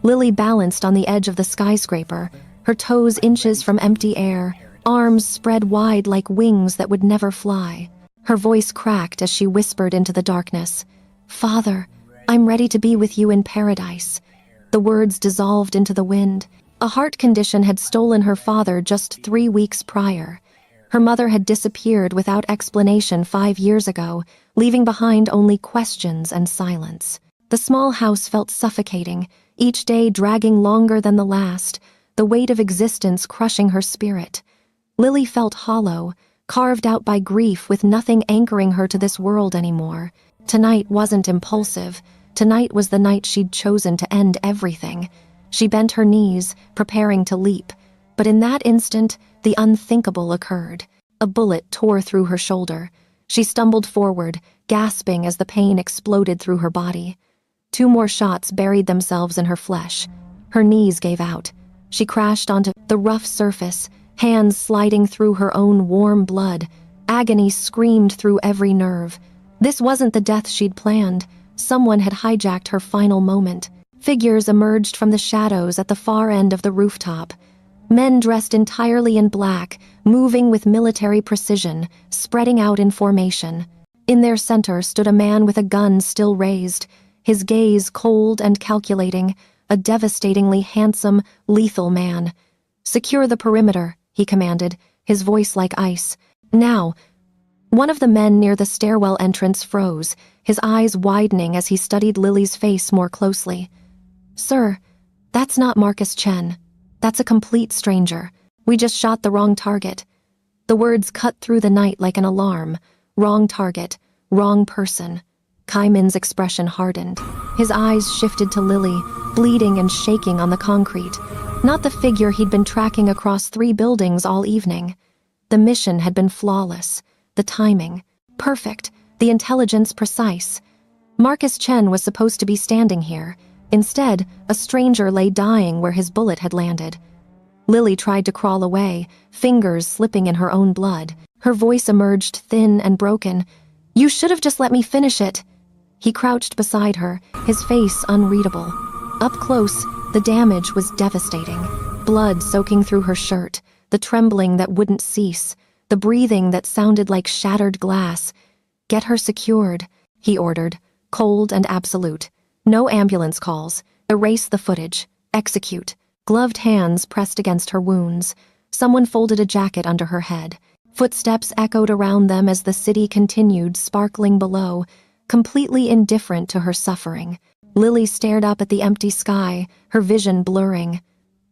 Lily balanced on the edge of the skyscraper, her toes inches from empty air, arms spread wide like wings that would never fly. Her voice cracked as she whispered into the darkness, "Father, I'm ready to be with you in paradise." The words dissolved into the wind. A heart condition had stolen her father just 3 weeks prior. Her mother had disappeared without explanation 5 years ago, leaving behind only questions and silence. The small house felt suffocating, each day dragging longer than the last, the weight of existence crushing her spirit. Lily felt hollow, carved out by grief with nothing anchoring her to this world anymore. Tonight wasn't impulsive. Tonight was the night she'd chosen to end everything. She bent her knees, preparing to leap. But in that instant, the unthinkable occurred. A bullet tore through her shoulder. She stumbled forward, gasping as the pain exploded through her body. 2 more shots buried themselves in her flesh. Her knees gave out. She crashed onto the rough surface, hands sliding through her own warm blood. Agony screamed through every nerve. This wasn't the death she'd planned. Someone had hijacked her final moment. Figures emerged from the shadows at the far end of the rooftop. Men dressed entirely in black, moving with military precision, spreading out in formation. In their center stood a man with a gun still raised, his gaze cold and calculating, a devastatingly handsome, lethal man. "Secure the perimeter," he commanded, his voice like ice. "Now." One of the men near the stairwell entrance froze, his eyes widening as he studied Lily's face more closely. "Sir, that's not Marcus Chen. That's a complete stranger. We just shot the wrong target." The words cut through the night like an alarm. Wrong target, wrong person. Kaimin's expression hardened. His eyes shifted to Lily, bleeding and shaking on the concrete. Not the figure he'd been tracking across 3 buildings all evening. The mission had been flawless. The timing, perfect. The intelligence precise. Marcus Chen was supposed to be standing here. Instead, a stranger lay dying where his bullet had landed. Lily tried to crawl away, fingers slipping in her own blood. Her voice emerged thin and broken. "You should have just let me finish it." He crouched beside her, his face unreadable. Up close, the damage was devastating. Blood soaking through her shirt, the trembling that wouldn't cease, the breathing that sounded like shattered glass. "Get her secured," he ordered, cold and absolute. "No ambulance calls. Erase the footage. Execute." Gloved hands pressed against her wounds. Someone folded a jacket under her head. Footsteps echoed around them as the city continued sparkling below, completely indifferent to her suffering. Lily stared up at the empty sky, her vision blurring.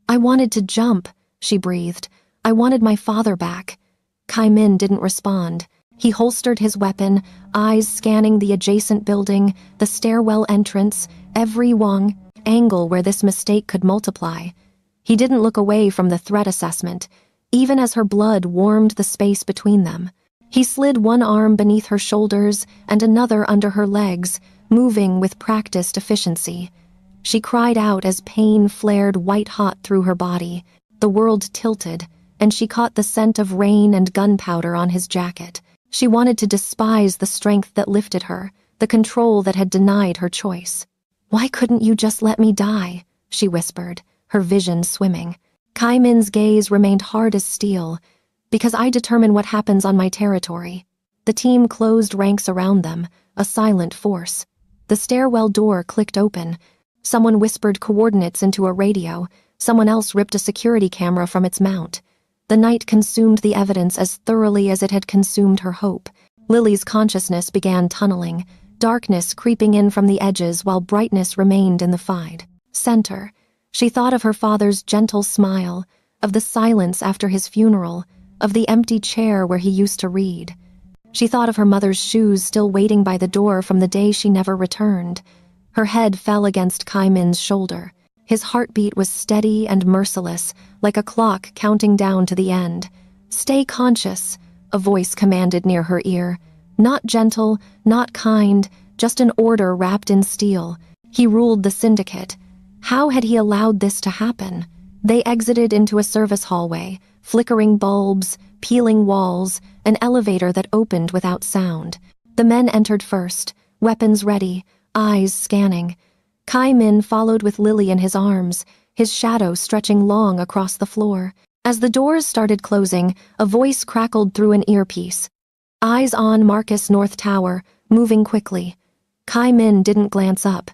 "I wanted to jump," she breathed. "I wanted my father back." Kaimin didn't respond. He holstered his weapon, eyes scanning the adjacent building, the stairwell entrance, every angle where this mistake could multiply. He didn't look away from the threat assessment, even as her blood warmed the space between them. He slid one arm beneath her shoulders and another under her legs, moving with practiced efficiency. She cried out as pain flared white-hot through her body. The world tilted, and she caught the scent of rain and gunpowder on his jacket. She wanted to despise the strength that lifted her, the control that had denied her choice. "Why couldn't you just let me die?" she whispered, her vision swimming. Kaimin's gaze remained hard as steel. "Because I determine what happens on my territory." The team closed ranks around them, a silent force. The stairwell door clicked open. Someone whispered coordinates into a radio. Someone else ripped a security camera from its mount. The night consumed the evidence as thoroughly as it had consumed her hope. Lily's consciousness began tunneling, darkness creeping in from the edges while brightness remained in the fide center. She thought of her father's gentle smile, of the silence after his funeral, of the empty chair where he used to read. She thought of her mother's shoes still waiting by the door from the day she never returned. Her head fell against Kaimin's shoulder. His heartbeat was steady and merciless, like a clock counting down to the end. "Stay conscious," a voice commanded near her ear. Not gentle, not kind, just an order wrapped in steel. He ruled the syndicate. How had he allowed this to happen? They exited into a service hallway, flickering bulbs, peeling walls, an elevator that opened without sound. The men entered first, weapons ready, eyes scanning. Kai Min followed with Lily in his arms, his shadow stretching long across the floor. As the doors started closing, a voice crackled through an earpiece. Eyes on Marcus North Tower, moving quickly. Kai Min didn't glance up.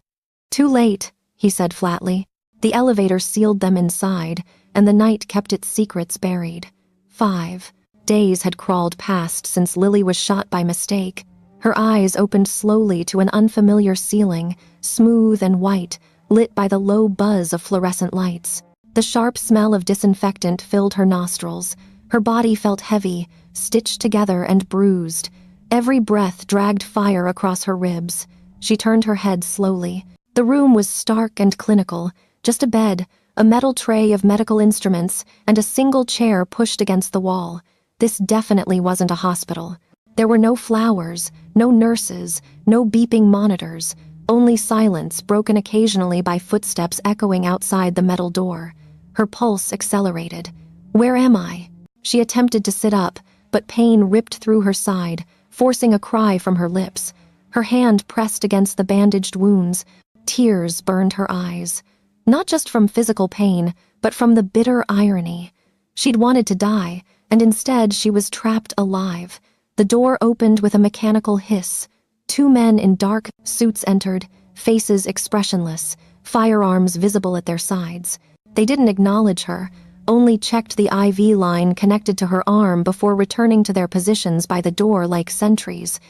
Too late, he said flatly. The elevator sealed them inside, and the night kept its secrets buried. 5 days had crawled past since Lily was shot by mistake. Her eyes opened slowly to an unfamiliar ceiling, smooth and white, lit by the low buzz of fluorescent lights. The sharp smell of disinfectant filled her nostrils. Her body felt heavy, stitched together and bruised. Every breath dragged fire across her ribs. She turned her head slowly. The room was stark and clinical. Just a bed, a metal tray of medical instruments, and a single chair pushed against the wall. This definitely wasn't a hospital. There were no flowers, no nurses, no beeping monitors, only silence broken occasionally by footsteps echoing outside the metal door. Her pulse accelerated. Where am I? She attempted to sit up, but pain ripped through her side, forcing a cry from her lips. Her hand pressed against the bandaged wounds. Tears burned her eyes. Not just from physical pain, but from the bitter irony. She'd wanted to die, and instead she was trapped alive. The door opened with a mechanical hiss. 2 men in dark suits entered, faces expressionless, firearms visible at their sides. They didn't acknowledge her, only checked the IV line connected to her arm before returning to their positions by the door like sentries.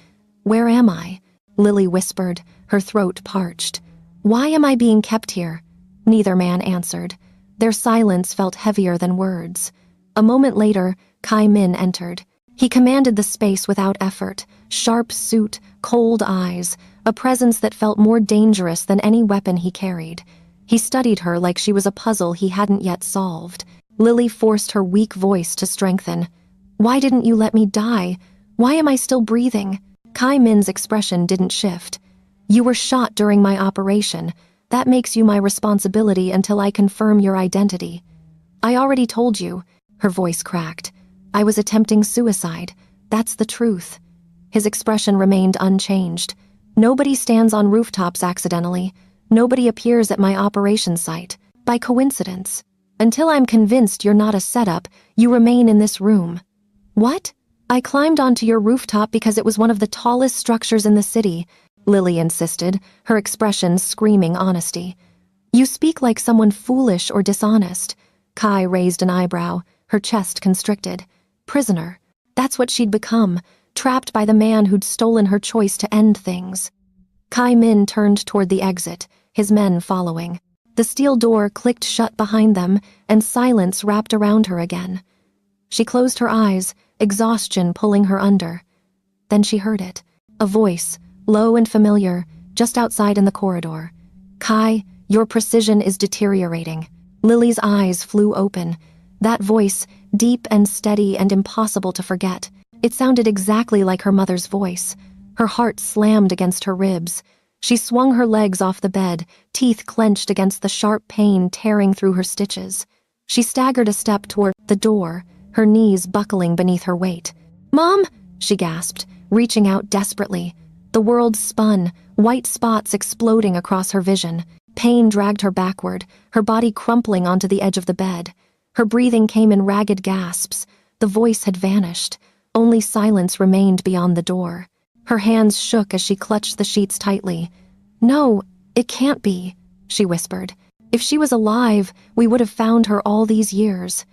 "Where am I?" Lily whispered, her throat parched. "Why am I being kept here?" Neither man answered. Their silence felt heavier than words. A moment later, Kai Min entered. He commanded the space without effort, sharp suit, cold eyes, a presence that felt more dangerous than any weapon he carried. He studied her like she was a puzzle he hadn't yet solved. Lily forced her weak voice to strengthen. "Why didn't you let me die? Why am I still breathing?" Kai Min's expression didn't shift. "You were shot during my operation. That makes you my responsibility until I confirm your identity." "I already told you," her voice cracked. "I was attempting suicide. That's the truth." His expression remained unchanged. "Nobody stands on rooftops accidentally. Nobody appears at my operation site, by coincidence. Until I'm convinced you're not a setup, you remain in this room." "What?" "I climbed onto your rooftop because it was one of the tallest structures in the city," Lily insisted, her expression screaming honesty. "You speak like someone foolish or dishonest." Kai raised an eyebrow, her chest constricted. Prisoner. That's what she'd become, trapped by the man who'd stolen her choice to end things. Kai Min turned toward the exit, his men following. The steel door clicked shut behind them, and silence wrapped around her again. She closed her eyes, exhaustion pulling her under. Then she heard it. A voice, low and familiar, just outside in the corridor. "Kai, your precision is deteriorating." Lily's eyes flew open. That voice, deep and steady and impossible to forget. It sounded exactly like her mother's voice. Her heart slammed against her ribs. She swung her legs off the bed, teeth clenched against the sharp pain tearing through her stitches. She staggered a step toward the door, her knees buckling beneath her weight. "Mom!" she gasped, reaching out desperately. The world spun, white spots exploding across her vision. Pain dragged her backward, her body crumpling onto the edge of the bed. Her breathing came in ragged gasps. The voice had vanished. Only silence remained beyond the door. Her hands shook as she clutched the sheets tightly. "No, it can't be," she whispered. "If she was alive, we would have found her all these years."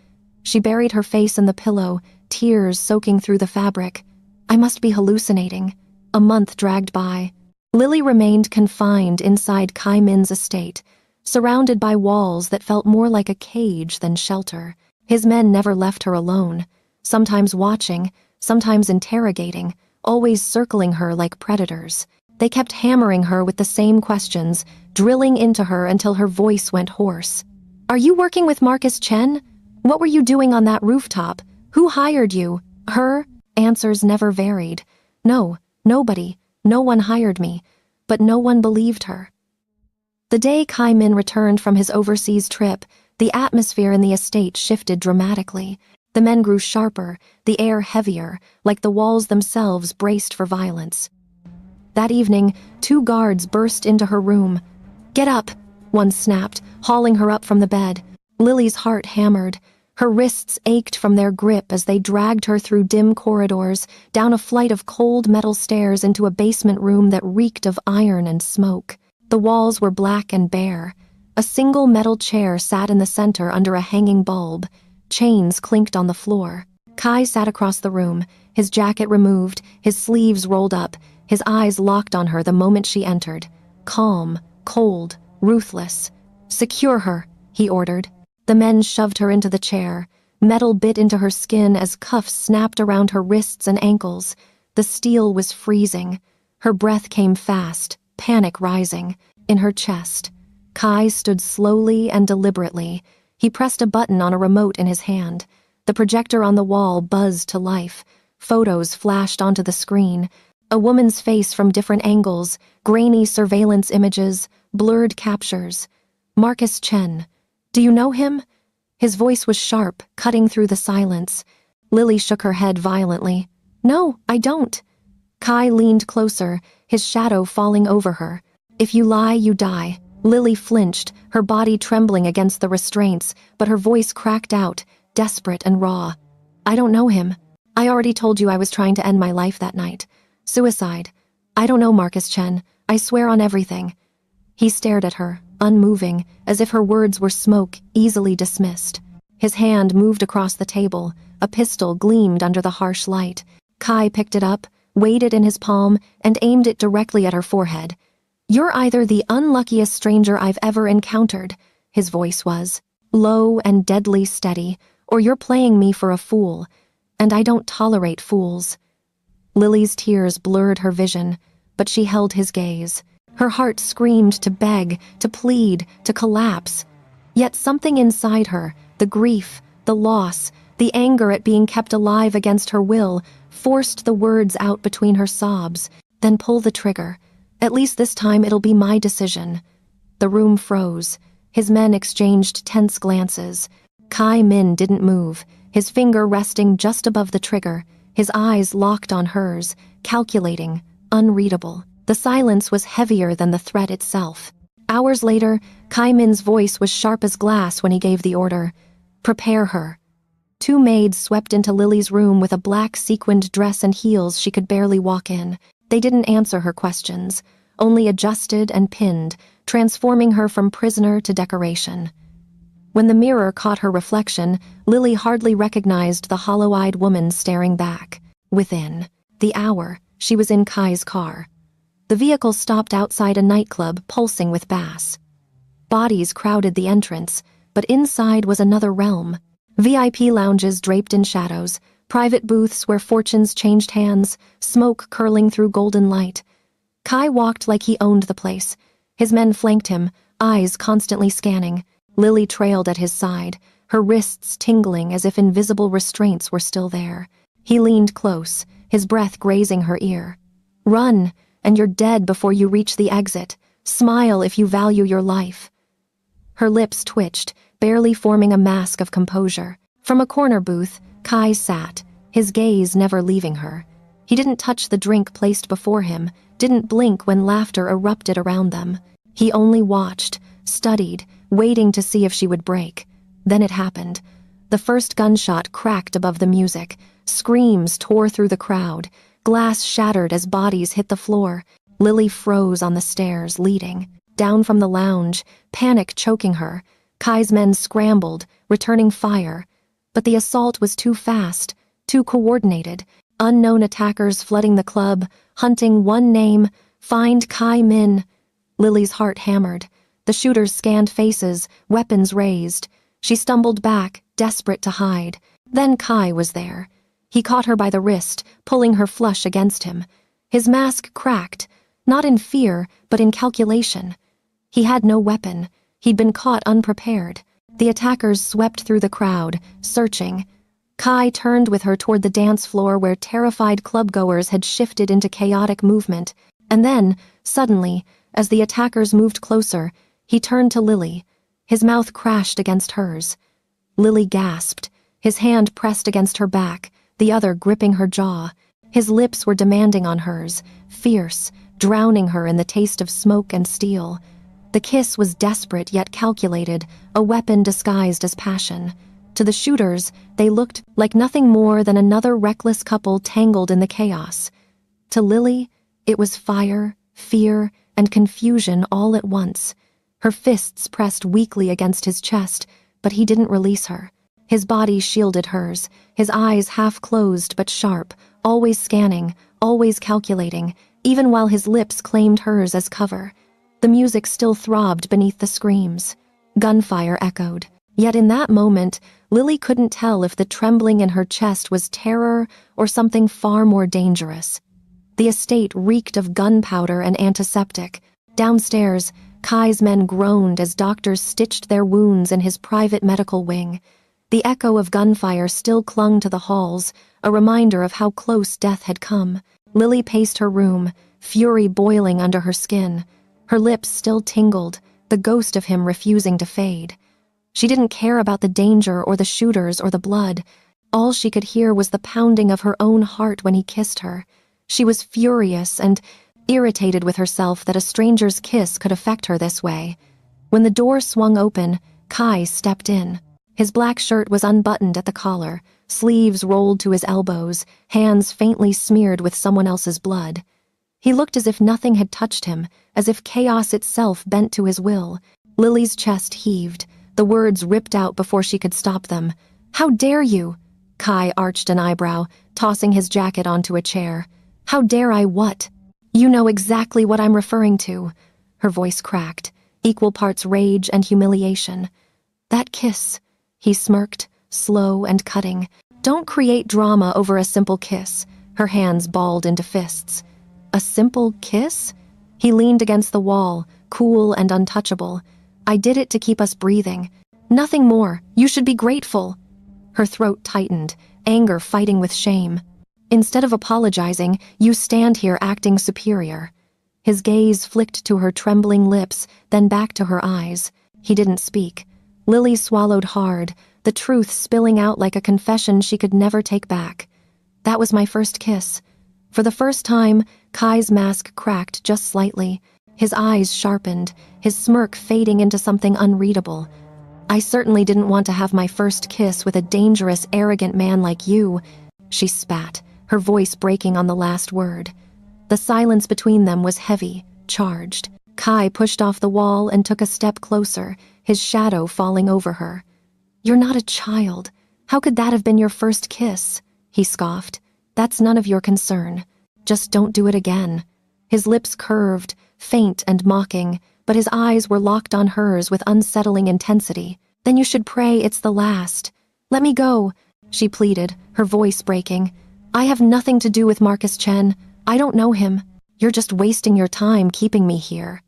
She buried her face in the pillow, tears soaking through the fabric. "I must be hallucinating." A month dragged by. Lily remained confined inside Kai Min's estate, surrounded by walls that felt more like a cage than shelter. His men never left her alone, sometimes watching, sometimes interrogating, always circling her like predators. They kept hammering her with the same questions, drilling into her until her voice went hoarse. "Are you working with Marcus Chen? What were you doing on that rooftop? Who hired you?" Her answers never varied. "No, nobody. No one hired me." But no one believed her. The day Kai Min returned from his overseas trip, the atmosphere in the estate shifted dramatically. The men grew sharper, the air heavier, like the walls themselves braced for violence. That evening, 2 guards burst into her room. "Get up," one snapped, hauling her up from the bed. Lily's heart hammered. Her wrists ached from their grip as they dragged her through dim corridors, down a flight of cold metal stairs into a basement room that reeked of iron and smoke. The walls were black and bare. A single metal chair sat in the center under a hanging bulb. Chains clinked on the floor. Kai sat across the room, his jacket removed, his sleeves rolled up, his eyes locked on her the moment she entered. Calm, cold, ruthless. "Secure her," he ordered. The men shoved her into the chair. Metal bit into her skin as cuffs snapped around her wrists and ankles. The steel was freezing. Her breath came fast, panic rising, in her chest. Kai stood slowly and deliberately. He pressed a button on a remote in his hand. The projector on the wall buzzed to life. Photos flashed onto the screen. A woman's face from different angles, grainy surveillance images, blurred captures. Marcus Chen. "Do you know him?" His voice was sharp, cutting through the silence. Lily shook her head violently. "No, I don't." Kai leaned closer, his shadow falling over her. "If you lie, you die." Lily flinched, her body trembling against the restraints, but her voice cracked out, desperate and raw. "I don't know him. I already told you I was trying to end my life that night. Suicide. I don't know Marcus Chen. I swear on everything." He stared at her, unmoving, as if her words were smoke, easily dismissed. His hand moved across the table. A pistol gleamed under the harsh light. Kai picked it up, weighed it in his palm, and aimed it directly at her forehead. "You're either the unluckiest stranger I've ever encountered," his voice was, low and deadly steady, "or you're playing me for a fool, and I don't tolerate fools." Lily's tears blurred her vision, but she held his gaze. Her heart screamed to beg, to plead, to collapse. Yet something inside her, the grief, the loss, the anger at being kept alive against her will, forced the words out between her sobs. "Then pull the trigger. At least this time it'll be my decision." The room froze. His men exchanged tense glances. Kai Min didn't move, his finger resting just above the trigger, his eyes locked on hers, calculating, unreadable. The silence was heavier than the threat itself. Hours later, Kai Min's voice was sharp as glass when he gave the order. "Prepare her." Two maids swept into Lily's room with a black sequined dress and heels she could barely walk in. They didn't answer her questions, only adjusted and pinned, transforming her from prisoner to decoration. When the mirror caught her reflection, Lily hardly recognized the hollow-eyed woman staring back. Within the hour, she was in Kai's car. The vehicle stopped outside a nightclub pulsing with bass. Bodies crowded the entrance, but inside was another realm. VIP lounges draped in shadows, private booths where fortunes changed hands, smoke curling through golden light. Kai walked like he owned the place. His men flanked him, eyes constantly scanning. Lily trailed at his side, her wrists tingling as if invisible restraints were still there. He leaned close, his breath grazing her ear. "Run, and you're dead before you reach the exit. Smile if you value your life." Her lips twitched, barely forming a mask of composure. From a corner booth, Kai sat, his gaze never leaving her. He didn't touch the drink placed before him, didn't blink when laughter erupted around them. He only watched, studied, waiting to see if she would break. Then it happened. The first gunshot cracked above the music. Screams tore through the crowd. Glass shattered as bodies hit the floor. Lily froze on the stairs, leading. Down from the lounge, panic choking her. Kai's men scrambled, returning fire. But the assault was too fast, too coordinated. Unknown attackers flooding the club, hunting one name, "Find Kai Min." Lily's heart hammered. The shooters scanned faces, weapons raised. She stumbled back, desperate to hide. Then Kai was there. He caught her by the wrist, pulling her flush against him. His mask cracked, not in fear, but in calculation. He had no weapon. He'd been caught unprepared. The attackers swept through the crowd, searching. Kai turned with her toward the dance floor where terrified clubgoers had shifted into chaotic movement. And then, suddenly, as the attackers moved closer, he turned to Lily. His mouth crashed against hers. Lily gasped, his hand pressed against her back, the other gripping her jaw. His lips were demanding on hers, fierce, drowning her in the taste of smoke and steel. The kiss was desperate yet calculated, a weapon disguised as passion. To the shooters, they looked like nothing more than another reckless couple tangled in the chaos. To Lily, it was fire, fear, and confusion all at once. Her fists pressed weakly against his chest, but he didn't release her. His body shielded hers, his eyes half closed but sharp, always scanning, always calculating, even while his lips claimed hers as cover. The music still throbbed beneath the screams. Gunfire echoed. Yet in that moment, Lily couldn't tell if the trembling in her chest was terror or something far more dangerous. The estate reeked of gunpowder and antiseptic. Downstairs, Kai's men groaned as doctors stitched their wounds in his private medical wing. The echo of gunfire still clung to the halls, a reminder of how close death had come. Lily paced her room, fury boiling under her skin. Her lips still tingled, the ghost of him refusing to fade. She didn't care about the danger or the shooters or the blood. All she could hear was the pounding of her own heart when he kissed her. She was furious and irritated with herself that a stranger's kiss could affect her this way. When the door swung open, Kai stepped in. His black shirt was unbuttoned at the collar, sleeves rolled to his elbows, hands faintly smeared with someone else's blood. He looked as if nothing had touched him, as if chaos itself bent to his will. Lily's chest heaved, the words ripped out before she could stop them. "How dare you?" Kai arched an eyebrow, tossing his jacket onto a chair. "How dare I what?" "You know exactly what I'm referring to." Her voice cracked, equal parts rage and humiliation. "That kiss," he smirked, slow and cutting. "Don't create drama over a simple kiss." Her hands balled into fists. "A simple kiss?" He leaned against the wall, cool and untouchable. "I did it to keep us breathing. Nothing more. You should be grateful." Her throat tightened, anger fighting with shame. "Instead of apologizing, you stand here acting superior." His gaze flicked to her trembling lips, then back to her eyes. He didn't speak. Lily swallowed hard, the truth spilling out like a confession she could never take back. "That was my first kiss." For the first time, Kai's mask cracked just slightly. His eyes sharpened, his smirk fading into something unreadable. "I certainly didn't want to have my first kiss with a dangerous, arrogant man like you," she spat, her voice breaking on the last word. The silence between them was heavy, charged. Kai pushed off the wall and took a step closer, his shadow falling over her. "You're not a child. How could that have been your first kiss?" he scoffed. "That's none of your concern. Just don't do it again." His lips curved, faint and mocking, but his eyes were locked on hers with unsettling intensity. "Then you should pray it's the last." "Let me go," she pleaded, her voice breaking. "I have nothing to do with Marcus Chen. I don't know him. You're just wasting your time keeping me here."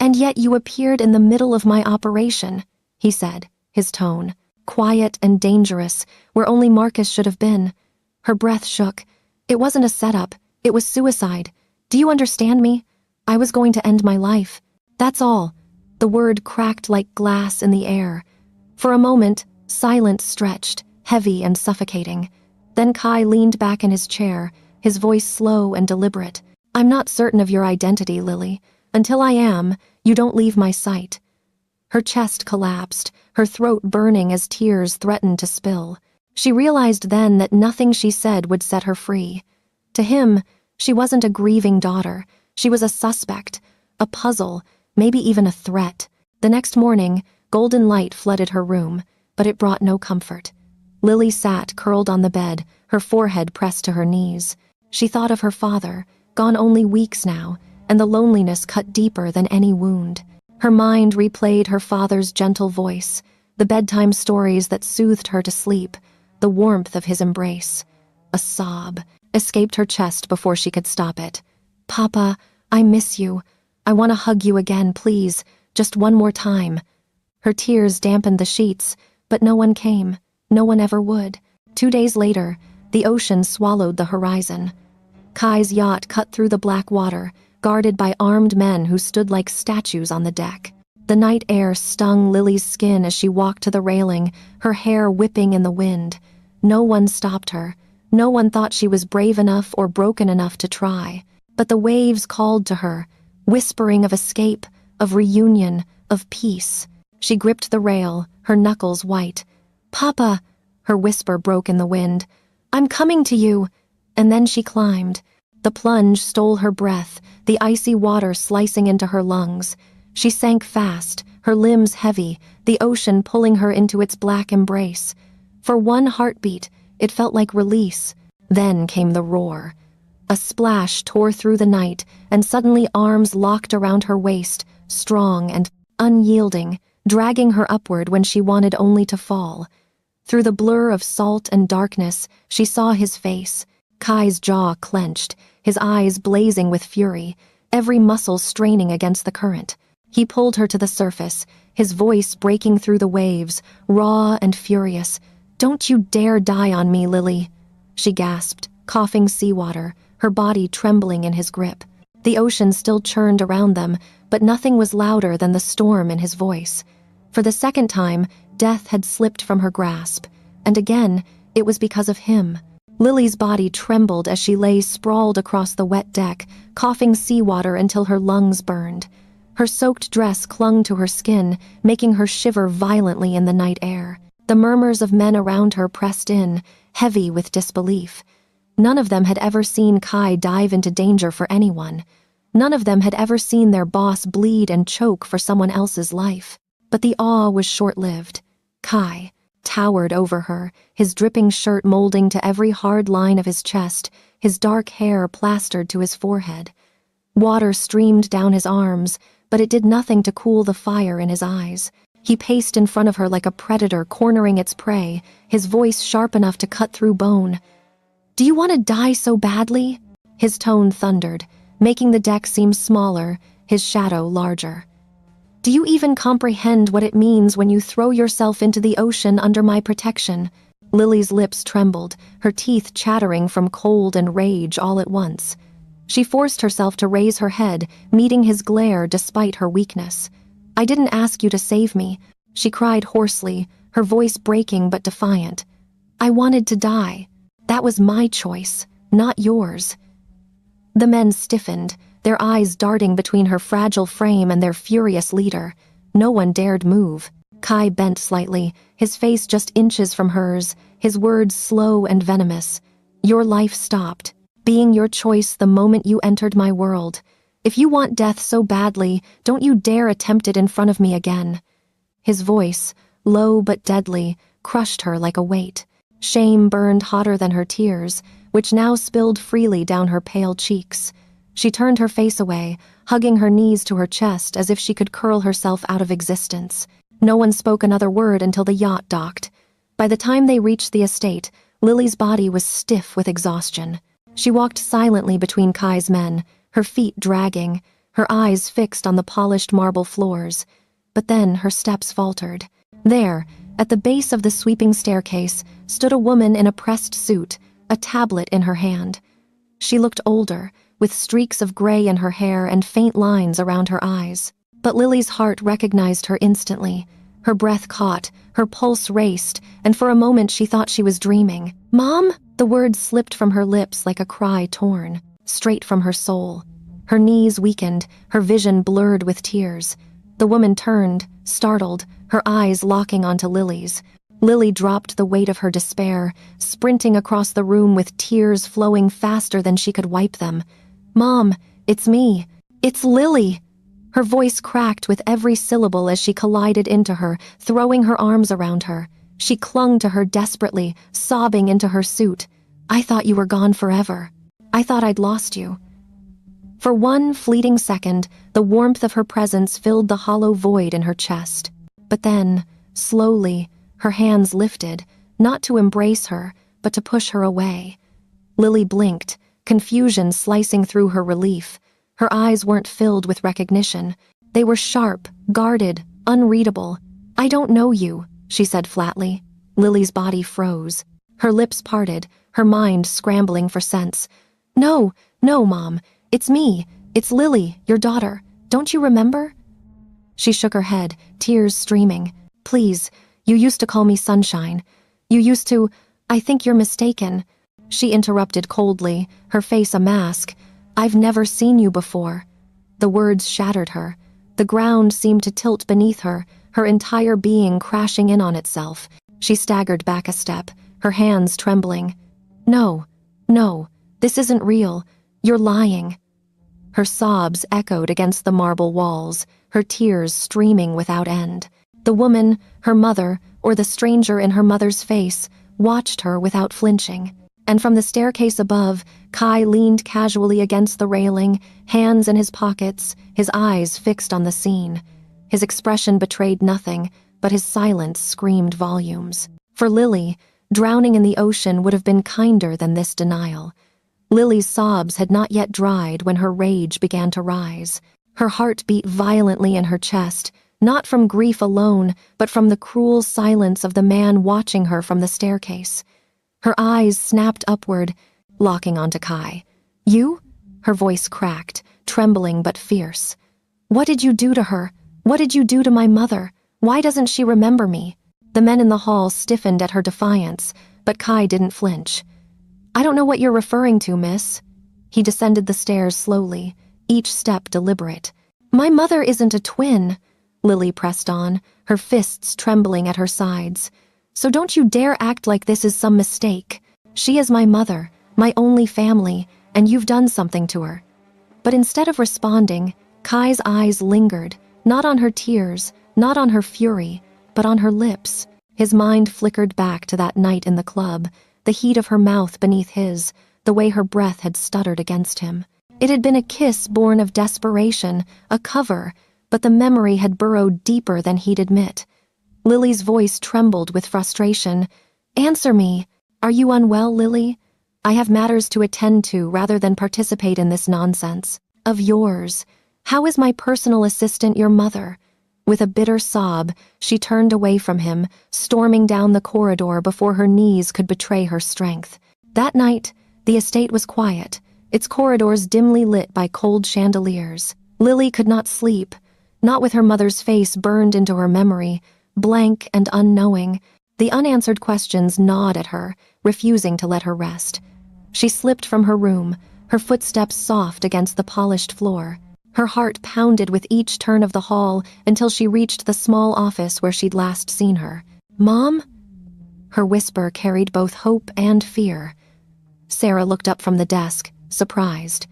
"And yet you appeared in the middle of my operation," he said, his tone quiet and dangerous, where only Marcus should have been. Her breath shook. "It wasn't a setup. It was suicide. Do you understand me? I was going to end my life. That's all." The word cracked like glass in the air. For a moment, silence stretched, heavy and suffocating. Then Kai leaned back in his chair, his voice slow and deliberate. "I'm not certain of your identity, Lily. Until I am, you don't leave my sight." Her chest collapsed, her throat burning as tears threatened to spill. She realized then that nothing she said would set her free. To him, she wasn't a grieving daughter. She was a suspect, a puzzle, maybe even a threat. The next morning, golden light flooded her room, but it brought no comfort. Lily sat curled on the bed, her forehead pressed to her knees. She thought of her father, gone only weeks now, and the loneliness cut deeper than any wound. Her mind replayed her father's gentle voice, the bedtime stories that soothed her to sleep, the warmth of his embrace. A sob escaped her chest before she could stop it. "Papa, I miss you. I want to hug you again, please, just one more time." Her tears dampened the sheets, but no one came. No one ever would. 2 days later, the ocean swallowed the horizon. Kai's yacht cut through the black water, guarded by armed men who stood like statues on the deck. The night air stung Lily's skin as she walked to the railing, her hair whipping in the wind. No one stopped her. No one thought she was brave enough or broken enough to try. But the waves called to her, whispering of escape, of reunion, of peace. She gripped the rail, her knuckles white. "Papa," her whisper broke in the wind. "I'm coming to you." And then she climbed. The plunge stole her breath, the icy water slicing into her lungs. She sank fast, her limbs heavy, the ocean pulling her into its black embrace. For one heartbeat, it felt like release. Then came the roar. A splash tore through the night, and suddenly arms locked around her waist, strong and unyielding, dragging her upward when she wanted only to fall. Through the blur of salt and darkness, she saw his face. Kai's jaw clenched, his eyes blazing with fury, every muscle straining against the current. He pulled her to the surface, his voice breaking through the waves, raw and furious. "Don't you dare die on me, Lily," she gasped, coughing seawater, her body trembling in his grip. The ocean still churned around them, but nothing was louder than the storm in his voice. For the second time, death had slipped from her grasp, and again, it was because of him. Lily's body trembled as she lay sprawled across the wet deck, coughing seawater until her lungs burned. Her soaked dress clung to her skin, making her shiver violently in the night air. The murmurs of men around her pressed in, heavy with disbelief. None of them had ever seen Kai dive into danger for anyone. None of them had ever seen their boss bleed and choke for someone else's life. But the awe was short-lived. Kai towered over her, his dripping shirt molding to every hard line of his chest, his dark hair plastered to his forehead. Water streamed down his arms, but it did nothing to cool the fire in his eyes. He paced in front of her like a predator cornering its prey, his voice sharp enough to cut through bone. "Do you want to die so badly?" His tone thundered, making the deck seem smaller, his shadow larger. "Do you even comprehend what it means when you throw yourself into the ocean under my protection?" Lily's lips trembled, her teeth chattering from cold and rage all at once. She forced herself to raise her head, meeting his glare despite her weakness. "I didn't ask you to save me," she cried hoarsely, her voice breaking but defiant. "I wanted to die. That was my choice, not yours." The men stiffened, their eyes darting between her fragile frame and their furious leader. No one dared move. Kai bent slightly, his face just inches from hers, his words slow and venomous. "Your life stopped, being your choice the moment you entered my world. If you want death so badly, don't you dare attempt it in front of me again." His voice, low but deadly, crushed her like a weight. Shame burned hotter than her tears, which now spilled freely down her pale cheeks. She turned her face away, hugging her knees to her chest as if she could curl herself out of existence. No one spoke another word until the yacht docked. By the time they reached the estate, Lily's body was stiff with exhaustion. She walked silently between Kai's men, her feet dragging, her eyes fixed on the polished marble floors. But then her steps faltered. There, at the base of the sweeping staircase, stood a woman in a pressed suit, a tablet in her hand. She looked older, with streaks of gray in her hair and faint lines around her eyes. But Lily's heart recognized her instantly. Her breath caught, her pulse raced, and for a moment she thought she was dreaming. "Mom?" The words slipped from her lips like a cry torn, straight from her soul. Her knees weakened, her vision blurred with tears. The woman turned, startled, her eyes locking onto Lily's. Lily dropped the weight of her despair, sprinting across the room with tears flowing faster than she could wipe them. "Mom, it's me. It's Lily." Her voice cracked with every syllable as she collided into her, throwing her arms around her. She clung to her desperately, sobbing into her suit. "I thought you were gone forever. I thought I'd lost you." For one fleeting second, the warmth of her presence filled the hollow void in her chest. But then, slowly, her hands lifted, not to embrace her, but to push her away. Lily blinked, confusion slicing through her relief. Her eyes weren't filled with recognition. They were sharp, guarded, unreadable. "I don't know you," she said flatly. Lily's body froze. Her lips parted, her mind scrambling for sense. No, Mom. It's me. It's Lily, your daughter. Don't you remember?" She shook her head, tears streaming. "Please, you used to call me Sunshine. You used to... I think you're mistaken." She interrupted coldly, her face a mask. "I've never seen you before." The words shattered her. The ground seemed to tilt beneath her, her entire being crashing in on itself. She staggered back a step, her hands trembling. No, this isn't real. You're lying. Her sobs echoed against the marble walls, her tears streaming without end. The woman, her mother, or the stranger in her mother's face, watched her without flinching. And from the staircase above, Kai leaned casually against the railing, hands in his pockets, his eyes fixed on the scene. His expression betrayed nothing, but his silence screamed volumes. For Lily, drowning in the ocean would have been kinder than this denial. Lily's sobs had not yet dried when her rage began to rise. Her heart beat violently in her chest, not from grief alone, but from the cruel silence of the man watching her from the staircase. Her eyes snapped upward, locking onto Kai. You? Her voice cracked, trembling but fierce. What did you do to her? What did you do to my mother? Why doesn't she remember me? The men in the hall stiffened at her defiance, but Kai didn't flinch. I don't know what you're referring to, miss. He descended the stairs slowly, each step deliberate. My mother isn't a twin, Lily pressed on, her fists trembling at her sides. So don't you dare act like this is some mistake. She is my mother, my only family, and you've done something to her. But instead of responding, Kai's eyes lingered, not on her tears, not on her fury, but on her lips. His mind flickered back to that night in the club, the heat of her mouth beneath his, the way her breath had stuttered against him. It had been a kiss born of desperation, a cover, but the memory had burrowed deeper than he'd admit. Lily's voice trembled with frustration. Answer me. Are you unwell, Lily? I have matters to attend to rather than participate in this nonsense. Of yours. How is my personal assistant your mother? With a bitter sob, she turned away from him, storming down the corridor before her knees could betray her strength. That night, the estate was quiet, its corridors dimly lit by cold chandeliers. Lily could not sleep, not with her mother's face burned into her memory, blank and unknowing. The unanswered questions gnawed at her, refusing to let her rest. She slipped from her room, her footsteps soft against the polished floor. Her heart pounded with each turn of the hall until she reached the small office where she'd last seen her. Mom? Her whisper carried both hope and fear. Sarah looked up from the desk, surprised.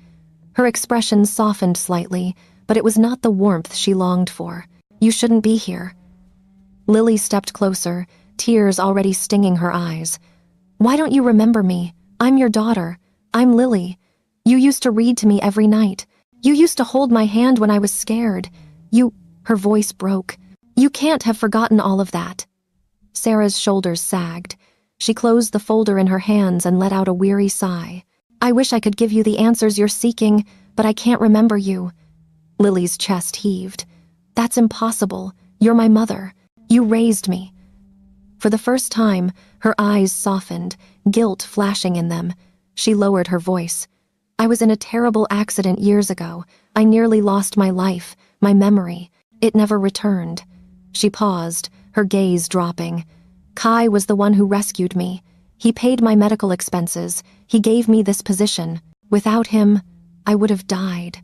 Her expression softened slightly, but it was not the warmth she longed for. You shouldn't be here. Lily stepped closer, tears already stinging her eyes. Why don't you remember me? I'm your daughter. I'm Lily. You used to read to me every night. You used to hold my hand when I was scared. Her voice broke. You can't have forgotten all of that. Sarah's shoulders sagged. She closed the folder in her hands and let out a weary sigh. I wish I could give you the answers you're seeking, but I can't remember you. Lily's chest heaved. That's impossible. You're my mother. You raised me. For the first time, her eyes softened, guilt flashing in them. She lowered her voice. I was in a terrible accident years ago. I nearly lost my life, my memory. It never returned. She paused, her gaze dropping. Kai was the one who rescued me. He paid my medical expenses. He gave me this position. Without him, I would have died.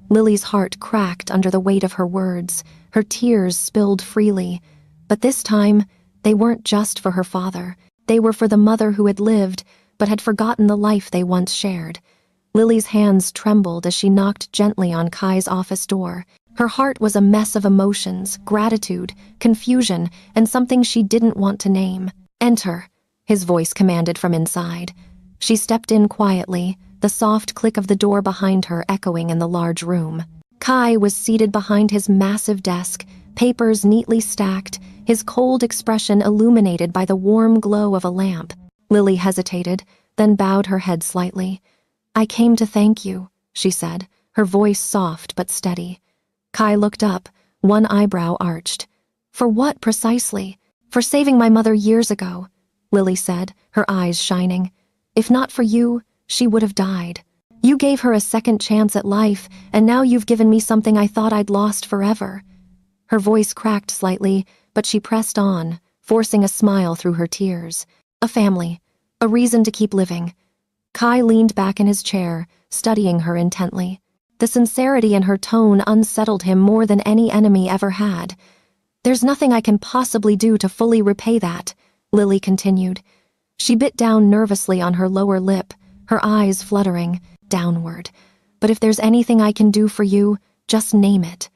Lily's heart cracked under the weight of her words. Her tears spilled freely. But this time, they weren't just for her father. They were for the mother who had lived, but had forgotten the life they once shared. Lily's hands trembled as she knocked gently on Kai's office door. Her heart was a mess of emotions, gratitude, confusion, and something she didn't want to name. Enter, his voice commanded from inside. She stepped in quietly, the soft click of the door behind her echoing in the large room. Kai was seated behind his massive desk, papers neatly stacked, his cold expression illuminated by the warm glow of a lamp. Lily hesitated, then bowed her head slightly. I came to thank you, she said, her voice soft but steady. Kai looked up, one eyebrow arched. For what precisely? For saving my mother years ago, Lily said, her eyes shining. If not for you, she would have died. You gave her a second chance at life, and now you've given me something I thought I'd lost forever. Her voice cracked slightly, but she pressed on, forcing a smile through her tears. A family, a reason to keep living. Kai leaned back in his chair, studying her intently. The sincerity in her tone unsettled him more than any enemy ever had. "There's nothing I can possibly do to fully repay that," Lily continued. She bit down nervously on her lower lip, her eyes fluttering downward. "But if there's anything I can do for you, just name it."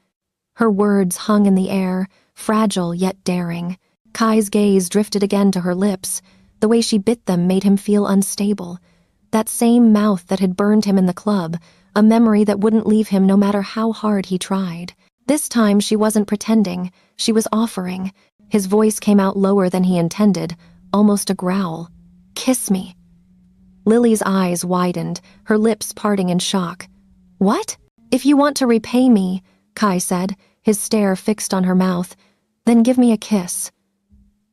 Her words hung in the air, fragile yet daring. Kai's gaze drifted again to her lips. The way she bit them made him feel unstable. That same mouth that had burned him in the club, a memory that wouldn't leave him no matter how hard he tried. This time she wasn't pretending, she was offering. His voice came out lower than he intended, almost a growl. "Kiss me." Lily's eyes widened, her lips parting in shock. "What?" "If you want to repay me," Kai said, his stare fixed on her mouth, "then give me a kiss."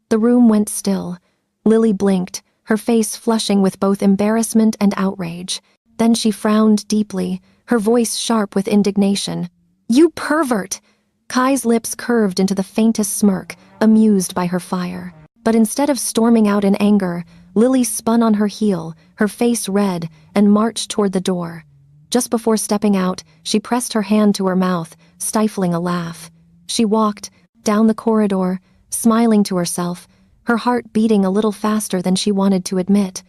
The room went still. Lily blinked, her face flushing with both embarrassment and outrage. Then she frowned deeply, her voice sharp with indignation. "You pervert!" Kai's lips curved into the faintest smirk, amused by her fire. But instead of storming out in anger, Lily spun on her heel, her face red, and marched toward the door. Just before stepping out, she pressed her hand to her mouth, stifling a laugh. She walked down the corridor, smiling to herself, her heart beating a little faster than she wanted to admit.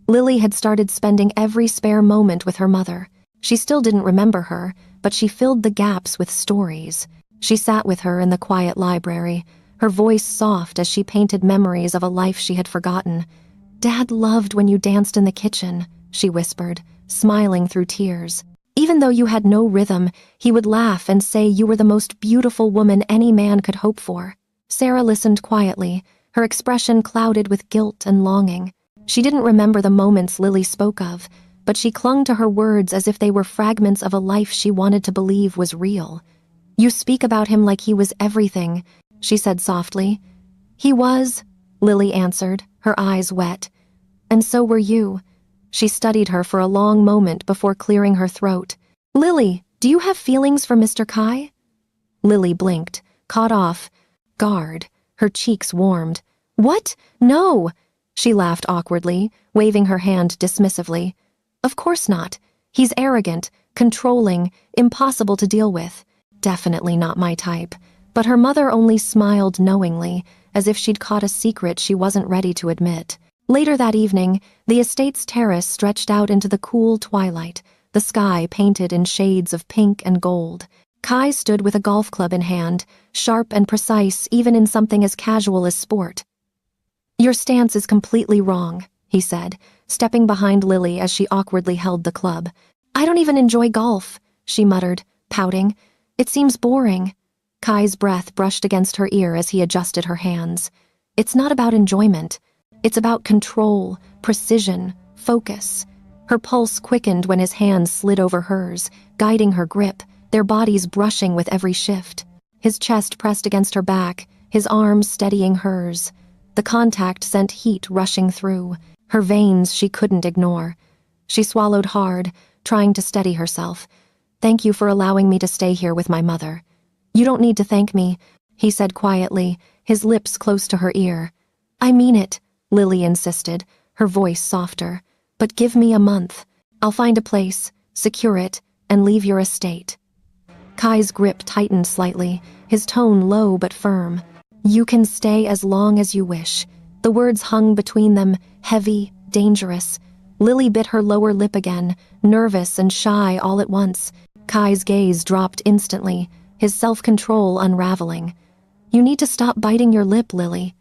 Lily had started spending every spare moment with her mother. She still didn't remember her, but she filled the gaps with stories. She sat with her in the quiet library, her voice soft as she painted memories of a life she had forgotten. "Dad loved when you danced in the kitchen," she whispered, smiling through tears. "Even though you had no rhythm, he would laugh and say you were the most beautiful woman any man could hope for." Sarah listened quietly, her expression clouded with guilt and longing. She didn't remember the moments Lily spoke of, but she clung to her words as if they were fragments of a life she wanted to believe was real. "You speak about him like he was everything," she said softly. "He was," Lily answered, her eyes wet. "And so were you." She studied her for a long moment before clearing her throat. "Lily, do you have feelings for Mr. Kai?" Lily blinked, caught off guard. Her cheeks warmed. "What? No!" She laughed awkwardly, waving her hand dismissively. "Of course not. He's arrogant, controlling, impossible to deal with. Definitely not my type." But her mother only smiled knowingly, as if she'd caught a secret she wasn't ready to admit. Later that evening, the estate's terrace stretched out into the cool twilight, the sky painted in shades of pink and gold. Kai stood with a golf club in hand, sharp and precise even in something as casual as sport. "Your stance is completely wrong," he said, stepping behind Lily as she awkwardly held the club. "I don't even enjoy golf," she muttered, pouting. "It seems boring." Kai's breath brushed against her ear as he adjusted her hands. "It's not about enjoyment. It's about control, precision, focus." Her pulse quickened when his hands slid over hers, guiding her grip, their bodies brushing with every shift. His chest pressed against her back, his arms steadying hers. The contact sent heat rushing through, her veins she couldn't ignore. She swallowed hard, trying to steady herself. "Thank you for allowing me to stay here with my mother." "You don't need to thank me," he said quietly, his lips close to her ear. "I mean it," Lily insisted, her voice softer. "But give me a month. I'll find a place, secure it, and leave your estate." Kai's grip tightened slightly, his tone low but firm. "You can stay as long as you wish." The words hung between them, heavy, dangerous. Lily bit her lower lip again, nervous and shy all at once. Kai's gaze dropped instantly, his self-control unraveling. "You need to stop biting your lip, Lily."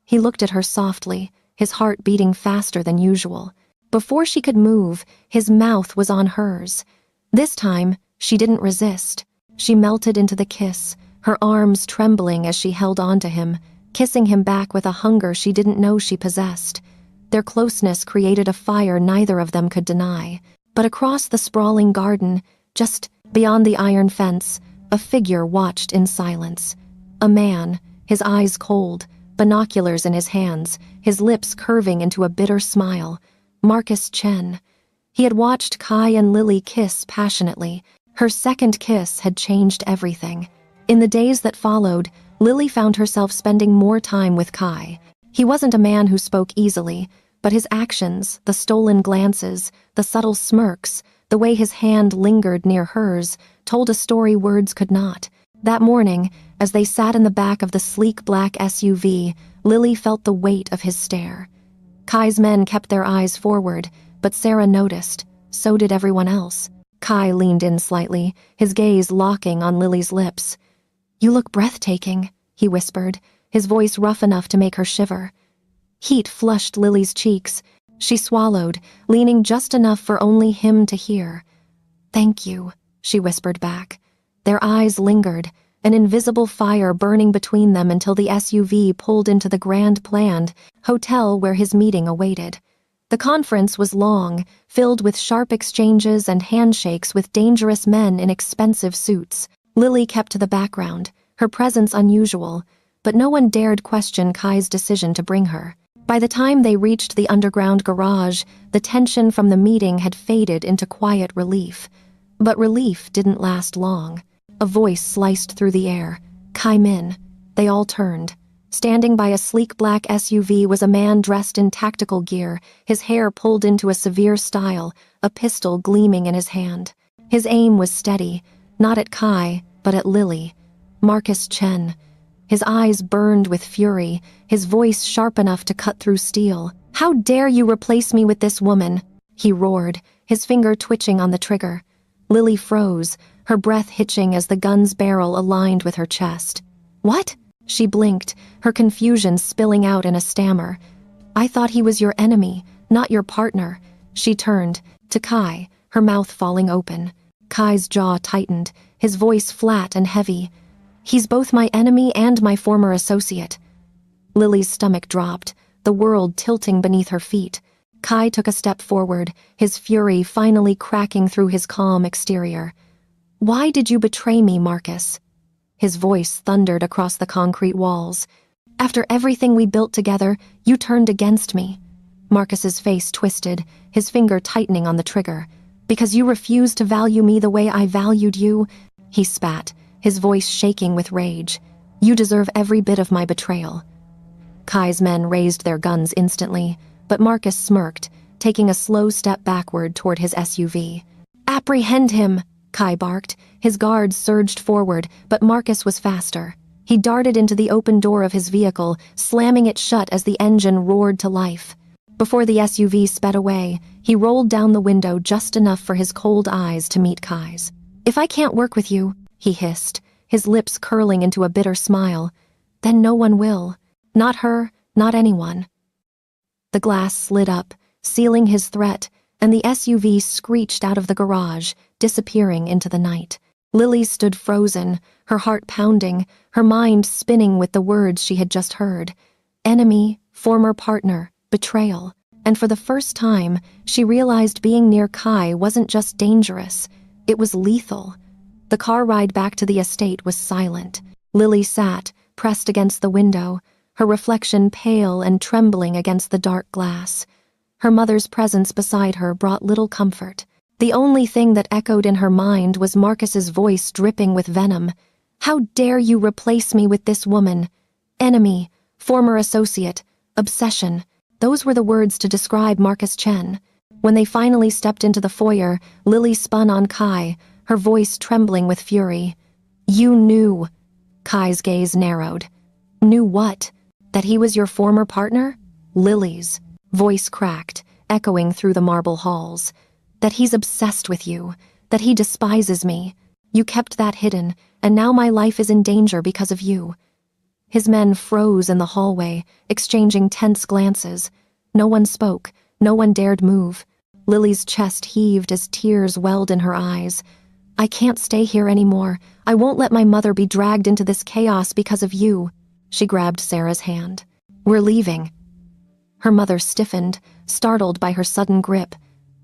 He looked at her softly, his heart beating faster than usual. Before she could move, his mouth was on hers. This time, she didn't resist. She melted into the kiss, her arms trembling as she held on to him, kissing him back with a hunger she didn't know she possessed. Their closeness created a fire neither of them could deny. But across the sprawling garden, just beyond the iron fence, a figure watched in silence. A man, his eyes cold, binoculars in his hands, his lips curving into a bitter smile. Marcus Chen. He had watched Kai and Lily kiss passionately. Her second kiss had changed everything. In the days that followed, Lily found herself spending more time with Kai. He wasn't a man who spoke easily, but his actions, the stolen glances, the subtle smirks, The way his hand lingered near hers told a story words could not. That morning, as they sat in the back of the sleek black SUV, Lily felt the weight of his stare. Kai's men kept their eyes forward, but Sarah noticed. So did everyone else. Kai leaned in slightly, his gaze locking on Lily's lips. "You look breathtaking," he whispered, his voice rough enough to make her shiver. Heat flushed Lily's cheeks. She swallowed, leaning just enough for only him to hear. "Thank you," she whispered back. Their eyes lingered, an invisible fire burning between them until the SUV pulled into the grand planned hotel where his meeting awaited. The conference was long, filled with sharp exchanges and handshakes with dangerous men in expensive suits. Lily kept to the background, her presence unusual, but no one dared question Kai's decision to bring her. By the time they reached the underground garage, the tension from the meeting had faded into quiet relief. But relief didn't last long. A voice sliced through the air. "Kai Min." They all turned. Standing by a sleek black SUV was a man dressed in tactical gear, his hair pulled into a severe style, a pistol gleaming in his hand. His aim was steady, not at Kai, but at Lily. Marcus Chen. His eyes burned with fury, his voice sharp enough to cut through steel. "How dare you replace me with this woman?" he roared, his finger twitching on the trigger. Lily froze, her breath hitching as the gun's barrel aligned with her chest. "What?" She blinked, her confusion spilling out in a stammer. "I thought he was your enemy, not your partner." She turned, to Kai, her mouth falling open. Kai's jaw tightened, his voice flat and heavy. "He's both my enemy and my former associate." Lily's stomach dropped, the world tilting beneath her feet. Kai took a step forward, his fury finally cracking through his calm exterior. "Why did you betray me, Marcus?" His voice thundered across the concrete walls. "After everything we built together, you turned against me." Marcus's face twisted, his finger tightening on the trigger. "Because you refused to value me the way I valued you," he spat, his voice shaking with rage. "You deserve every bit of my betrayal." Kai's men raised their guns instantly, but Marcus smirked, taking a slow step backward toward his SUV. "Apprehend him!" Kai barked. His guards surged forward, but Marcus was faster. He darted into the open door of his vehicle, slamming it shut as the engine roared to life. Before the SUV sped away, he rolled down the window just enough for his cold eyes to meet Kai's. "If I can't work with you," he hissed, his lips curling into a bitter smile, "then no one will. Not her, not anyone." The glass slid up, sealing his threat, and the SUV screeched out of the garage, disappearing into the night. Lily stood frozen, her heart pounding, her mind spinning with the words she had just heard. Enemy, former partner, betrayal. And for the first time, she realized being near Kai wasn't just dangerous, it was lethal. The car ride back to the estate was silent. Lily sat, pressed against the window, her reflection pale and trembling against the dark glass. Her mother's presence beside her brought little comfort. The only thing that echoed in her mind was Marcus's voice dripping with venom. "How dare you replace me with this woman? Enemy, former associate, obsession." Those were the words to describe Marcus Chen. When they finally stepped into the foyer, Lily spun on Kai, her voice trembling with fury. "You knew." Kai's gaze narrowed. "Knew what? That he was your former partner?" Lily's voice cracked, echoing through the marble halls. "That he's obsessed with you, that he despises me. You kept that hidden, and now my life is in danger because of you." His men froze in the hallway, exchanging tense glances. No one spoke, no one dared move. Lily's chest heaved as tears welled in her eyes. "I can't stay here anymore. I won't let my mother be dragged into this chaos because of you." She grabbed Sarah's hand. "We're leaving." Her mother stiffened, startled by her sudden grip.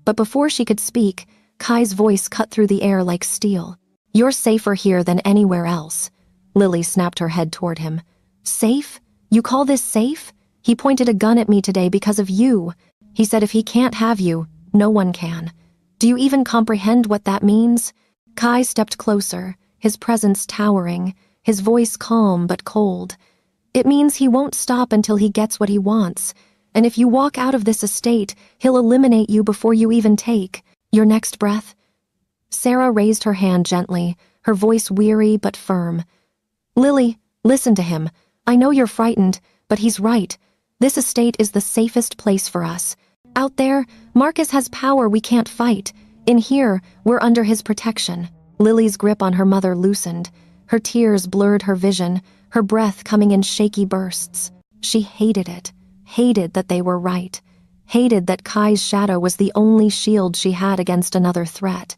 But before she could speak, Kai's voice cut through the air like steel. "You're safer here than anywhere else." Lily snapped her head toward him. "Safe? You call this safe? He pointed a gun at me today because of you. He said if he can't have you, no one can. Do you even comprehend what that means?" Kai stepped closer, his presence towering, his voice calm but cold. "It means he won't stop until he gets what he wants. And if you walk out of this estate, he'll eliminate you before you even take your next breath. Sarah raised her hand gently, her voice weary but firm. "Lily, listen to him. I know you're frightened, but he's right. This estate is the safest place for us. Out there, Marcus has power we can't fight. In here, we're under his protection." Lily's grip on her mother loosened. Her tears blurred her vision, her breath coming in shaky bursts. She hated it, hated that they were right, hated that Kai's shadow was the only shield she had against another threat.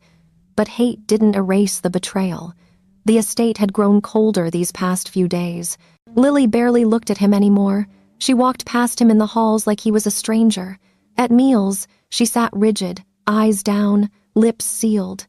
But hate didn't erase the betrayal. The estate had grown colder these past few days. Lily barely looked at him anymore. She walked past him in the halls like he was a stranger. At meals, she sat rigid, eyes down, lips sealed.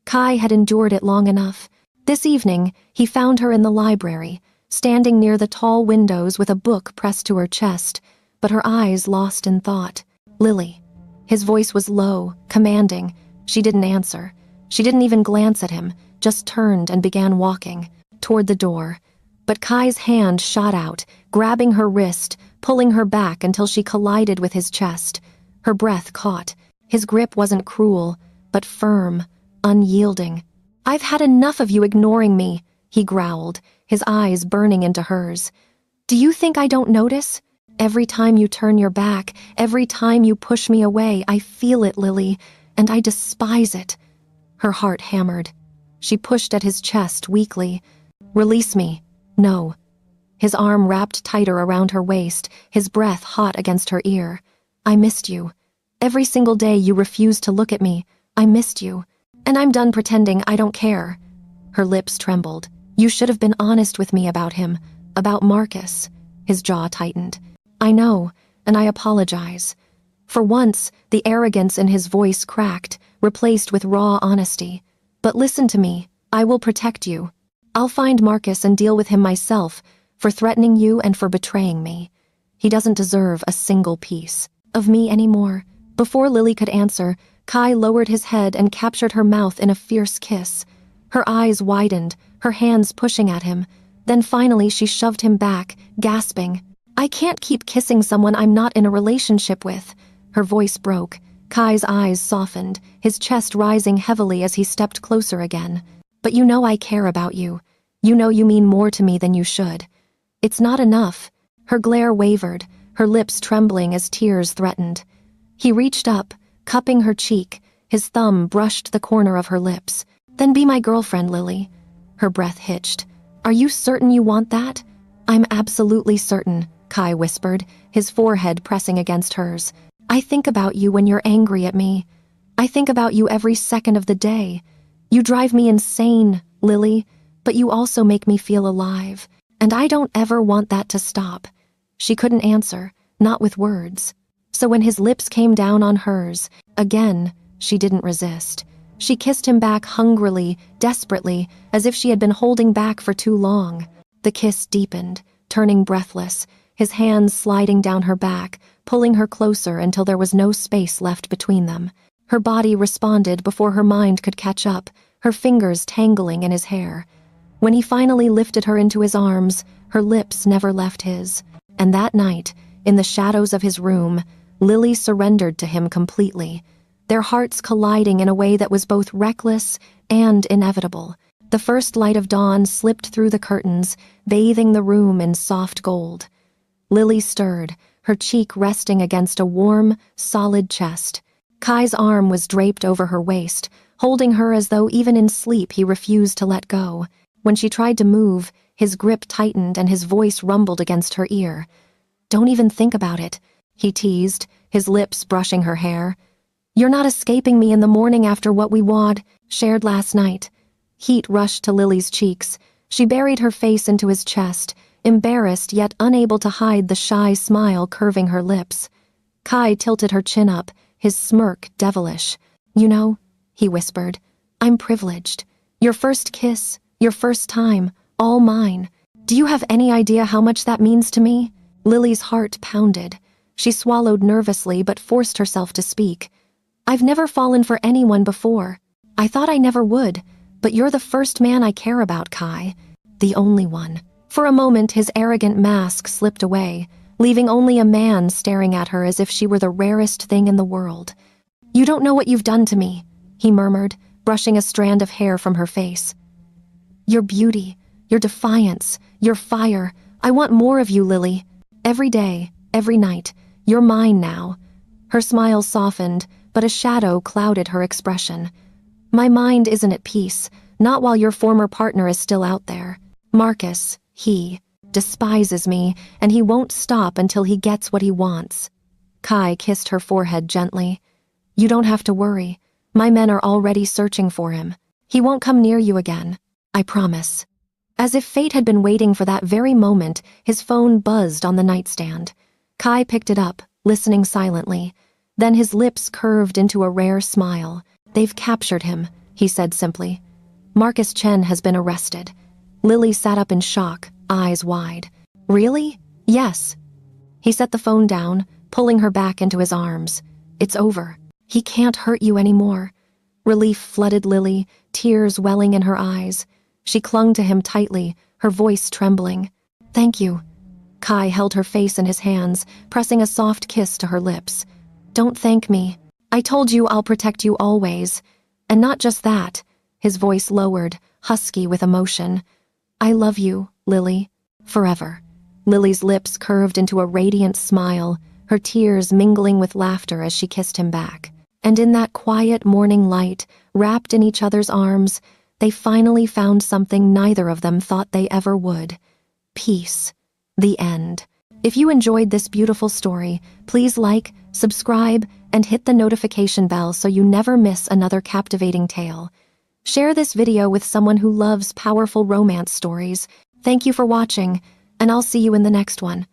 Kai had endured it long enough. This evening, he found her in the library, standing near the tall windows with a book pressed to her chest, but her eyes lost in thought. "Lily." His voice was low, commanding. She didn't answer. She didn't even glance at him, just turned and began walking toward the door. But Kai's hand shot out, grabbing her wrist, pulling her back until she collided with his chest. Her breath caught. His grip wasn't cruel, but firm, unyielding. "I've had enough of you ignoring me," he growled, his eyes burning into hers. "Do you think I don't notice? Every time you turn your back, every time you push me away, I feel it, Lily, and I despise it." Her heart hammered. She pushed at his chest weakly. "Release me." "No." His arm wrapped tighter around her waist, his breath hot against her ear. "I missed you. Every single day you refused to look at me. I missed you. And I'm done pretending I don't care." Her lips trembled. "You should have been honest with me about him, about Marcus." His jaw tightened. "I know, and I apologize." For once, the arrogance in his voice cracked, replaced with raw honesty. "But listen to me. I will protect you. I'll find Marcus and deal with him myself, for threatening you and for betraying me. He doesn't deserve a single piece of me anymore." Before Lily could answer, Kai lowered his head and captured her mouth in a fierce kiss. Her eyes widened, her hands pushing at him. Then finally she shoved him back, gasping. "I can't keep kissing someone I'm not in a relationship with." Her voice broke. Kai's eyes softened, his chest rising heavily as he stepped closer again. "But you know I care about you. You know you mean more to me than you should. It's not enough." Her glare wavered, her lips trembling as tears threatened. He reached up, cupping her cheek, his thumb brushed the corner of her lips. "Then be my girlfriend, Lily." Her breath hitched. "Are you certain you want that?" "I'm absolutely certain," Kai whispered, his forehead pressing against hers. "I think about you when you're angry at me. I think about you every second of the day. You drive me insane, Lily, but you also make me feel alive. And I don't ever want that to stop." She couldn't answer, not with words. So when his lips came down on hers, again, she didn't resist. She kissed him back hungrily, desperately, as if she had been holding back for too long. The kiss deepened, turning breathless, his hands sliding down her back, pulling her closer until there was no space left between them. Her body responded before her mind could catch up, her fingers tangling in his hair. When he finally lifted her into his arms, her lips never left his. And that night, in the shadows of his room, Lily surrendered to him completely, their hearts colliding in a way that was both reckless and inevitable. The first light of dawn slipped through the curtains, bathing the room in soft gold. Lily stirred, her cheek resting against a warm, solid chest. Kai's arm was draped over her waist, holding her as though even in sleep he refused to let go. When she tried to move, his grip tightened and his voice rumbled against her ear. "Don't even think about it," he teased, his lips brushing her hair. "You're not escaping me in the morning after what we shared last night." Heat rushed to Lily's cheeks. She buried her face into his chest, embarrassed yet unable to hide the shy smile curving her lips. Kai tilted her chin up, his smirk devilish. "You know," he whispered, "I'm privileged. Your first kiss, your first time, all mine. Do you have any idea how much that means to me?" Lily's heart pounded. She swallowed nervously but forced herself to speak. "I've never fallen for anyone before. I thought I never would, but you're the first man I care about, Kai. The only one." For a moment, his arrogant mask slipped away, leaving only a man staring at her as if she were the rarest thing in the world. "You don't know what you've done to me," he murmured, brushing a strand of hair from her face. Your beauty, your defiance, your fire. I want more of you, Lily. Every day, every night. You're mine now. Her smile softened, but a shadow clouded her expression. My mind isn't at peace, not while your former partner is still out there. Marcus, he despises me, and he won't stop until he gets what he wants. Kai kissed her forehead gently. You don't have to worry. My men are already searching for him. He won't come near you again. I promise. As if fate had been waiting for that very moment, his phone buzzed on the nightstand. Kai picked it up, listening silently. Then his lips curved into a rare smile. They've captured him, he said simply. Marcus Chen has been arrested. Lily sat up in shock, eyes wide. Really? Yes. He set the phone down, pulling her back into his arms. It's over. He can't hurt you anymore. Relief flooded Lily, tears welling in her eyes. She clung to him tightly, her voice trembling. Thank you. Kai held her face in his hands, pressing a soft kiss to her lips. Don't thank me. I told you I'll protect you always. And not just that. His voice lowered, husky with emotion. I love you, Lily. Forever. Lily's lips curved into a radiant smile, her tears mingling with laughter as she kissed him back. And in that quiet morning light, wrapped in each other's arms, they finally found something neither of them thought they ever would. Peace. The end. If you enjoyed this beautiful story, please like, subscribe, and hit the notification bell so you never miss another captivating tale. Share this video with someone who loves powerful romance stories. Thank you for watching, and I'll see you in the next one.